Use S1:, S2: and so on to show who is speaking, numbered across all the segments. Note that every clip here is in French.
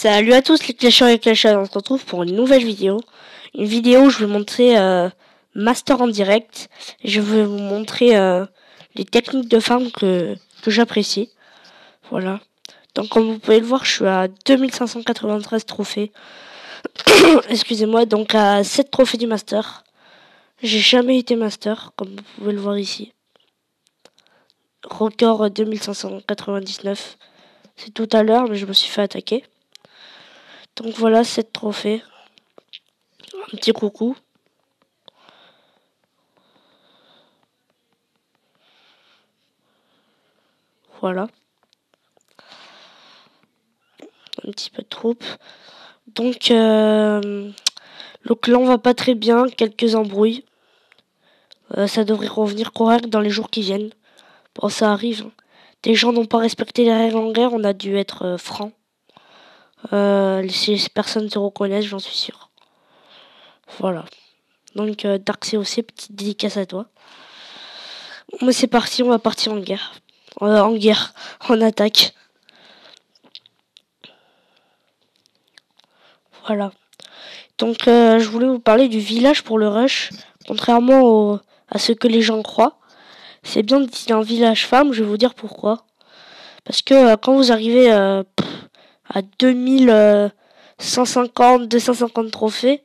S1: Salut à tous les clasheurs et clasheurs, on se retrouve pour une nouvelle vidéo. Une vidéo où je vais montrer Master en direct. Et je vais vous montrer les techniques de farm que j'apprécie. Voilà. Donc comme vous pouvez le voir, je suis à 2593 trophées. Excusez-moi, donc à 7 trophées du Master. J'ai jamais été Master, comme vous pouvez le voir ici. Record 2599. C'est tout à l'heure, mais je me suis fait attaquer. Donc voilà, 7 trophées. Un petit coucou. Voilà. Un petit peu de troupes. Donc, le clan va pas très bien. Quelques embrouilles. Ça devrait revenir correct dans les jours qui viennent. Bon, ça arrive. Hein. Des gens n'ont pas respecté les règles en guerre. On a dû être franc. Ces personnes se reconnaissent, j'en suis sûr. Voilà. Donc, Dark COC, petite dédicace à toi. Mais c'est parti, on va partir en guerre. En attaque. Voilà. Donc, je voulais vous parler du village pour le rush. Contrairement à ce que les gens croient. C'est bien d'utiliser un village femme, je vais vous dire pourquoi. Parce que quand vous arrivez à 2150, 250 trophées,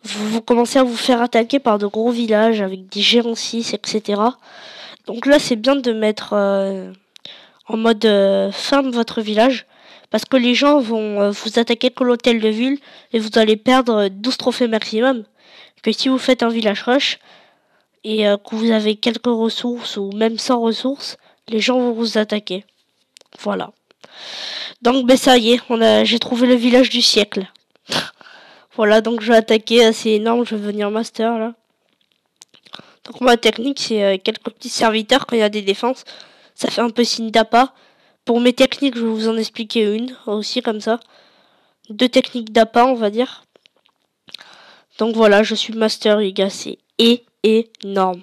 S1: vous commencez à vous faire attaquer par de gros villages avec des géants 6, etc. Donc là, c'est bien de mettre en mode ferme votre village. Parce que les gens vont vous attaquer que l'hôtel de ville et vous allez perdre 12 trophées maximum. Que si vous faites un village rush et que vous avez quelques ressources ou même sans ressources, les gens vont vous attaquer. Voilà. Donc ben ça y est, j'ai trouvé le village du siècle. Voilà, donc je vais attaquer, c'est énorme, je vais venir master là. Donc ma technique c'est quelques petits serviteurs quand il y a des défenses. Ça fait un peu signe d'appât. Pour mes techniques, je vais vous en expliquer une aussi comme ça. 2 techniques d'appât, on va dire. Donc voilà, je suis master les gars, c'est énorme.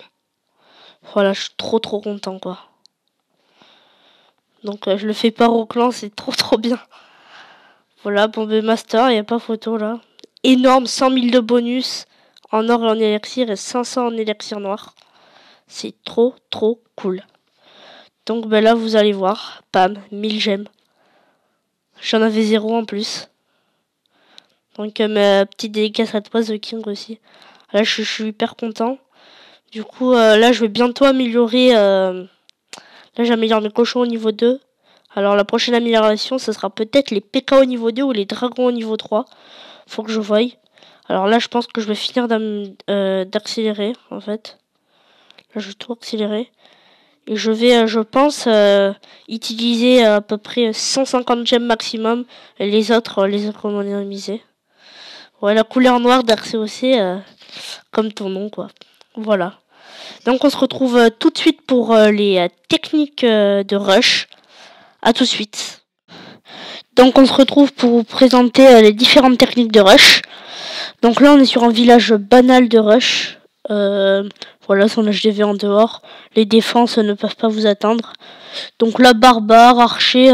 S1: Voilà, je suis trop content quoi. Donc je le fais pas au clan, c'est trop bien. Voilà, bombé master, il n'y a pas photo là. Énorme, 100 000 de bonus en or et en élixir et 500 en élixir noir. C'est trop cool. Donc ben là, vous allez voir, pam, 1000 gemmes. J'en avais 0 en plus. Donc ma petite dédicace à toi, The King aussi. Là, je suis hyper content. Du coup, là, je vais bientôt améliorer... là, j'améliore mes cochons au niveau 2. Alors, la prochaine amélioration, ce sera peut-être les PK au niveau 2 ou les dragons au niveau 3. Faut que je voie. Alors là, je pense que je vais finir d'accélérer, en fait. Là, je vais tout accélérer. Et je vais, je pense, utiliser à peu près 150 gemmes maximum. Et les autres économiser. Ouais, la couleur noire d'RCOC, comme ton nom, quoi. Voilà. Donc, on se retrouve tout de suite pour les techniques de rush. À tout de suite. Donc, on se retrouve pour vous présenter les différentes techniques de rush. Donc là, on est sur un village banal de rush. Voilà, son HDV en dehors. Les défenses ne peuvent pas vous atteindre. Donc là, barbare, archer,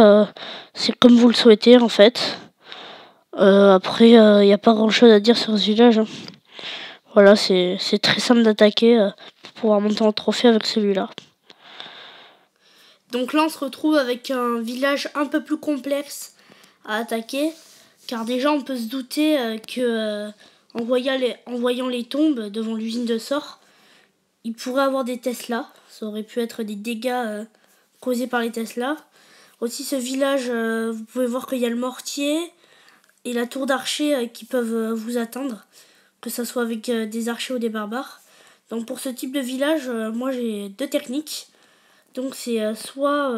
S1: c'est comme vous le souhaitez en fait. Après, il n'y a pas grand chose à dire sur ce village. Hein. Voilà, c'est très simple d'attaquer pour pouvoir monter en trophée avec celui-là. Donc là, on se retrouve avec un village un peu plus complexe à attaquer. Car déjà, on peut se douter que en voyant les tombes devant l'usine de sort, il pourrait avoir des Tesla. Ça aurait pu être des dégâts causés par les Tesla. Aussi, ce village, vous pouvez voir qu'il y a le mortier et la tour d'archer qui peuvent vous atteindre. Que ce soit avec des archers ou des barbares. Donc pour ce type de village, moi j'ai 2 techniques. Donc c'est soit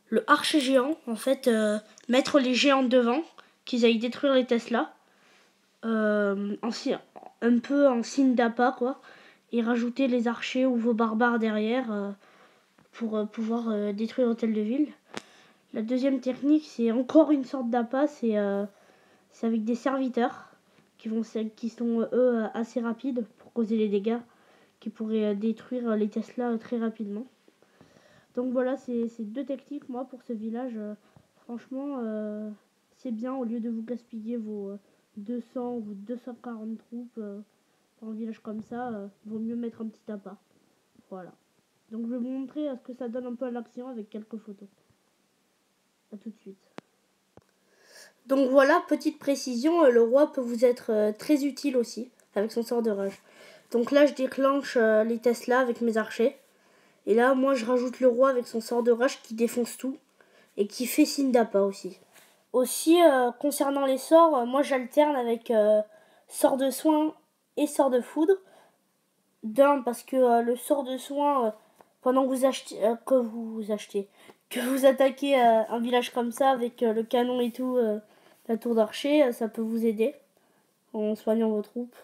S1: le archer géant, en fait, mettre les géants devant, qu'ils aillent détruire les Tesla, un peu en signe d'appât, quoi, et rajouter les archers ou vos barbares derrière pour pouvoir détruire l'hôtel de ville. La deuxième technique, c'est encore une sorte d'appât, c'est avec des serviteurs qui sont eux assez rapides pour causer les dégâts, qui pourraient détruire les Tesla très rapidement. Donc voilà, c'est 2 techniques, moi, pour ce village. Franchement, c'est bien, au lieu de vous gaspiller vos 200 ou 240 troupes pour un village comme ça, vaut mieux mettre un petit appât. Voilà. Donc je vais vous montrer ce que ça donne un peu à l'action avec quelques photos. A tout de suite. Donc voilà, petite précision, le roi peut vous être très utile aussi, avec son sort de rage. Donc là, je déclenche les Tesla avec mes archers. Et là, moi, je rajoute le roi avec son sort de rage qui défonce tout. Et qui fait signe d'appât aussi. Aussi, concernant les sorts, moi, j'alterne avec sort de soin et sort de foudre. D'un, parce que le sort de soin, pendant que vous attaquez un village comme ça avec le canon et tout, la tour d'archer, ça peut vous aider en soignant vos troupes.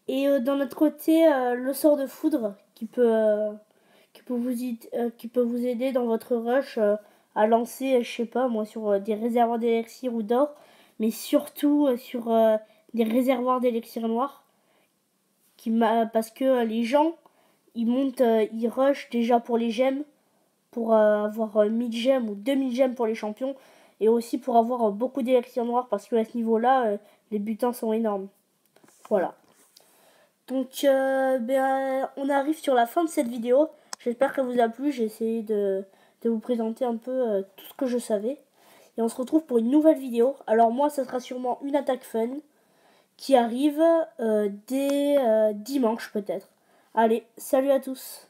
S1: Et d'un autre côté, le sort de foudre qui peut vous aider dans votre rush à lancer, je sais pas moi, sur des réservoirs d'élixir ou d'or, mais surtout sur des réservoirs d'élixir noir. Parce que les gens, ils rushent déjà pour les gemmes, pour avoir 1000 gemmes ou 2000 gemmes pour les champions, et aussi pour avoir beaucoup d'élixir noir, parce qu'à ce niveau-là, les butins sont énormes. Voilà. Donc, on arrive sur la fin de cette vidéo. J'espère qu'elle vous a plu. J'ai essayé de vous présenter un peu tout ce que je savais. Et on se retrouve pour une nouvelle vidéo. Alors moi, ça sera sûrement une attaque fun qui arrive dès dimanche peut-être. Allez, salut à tous!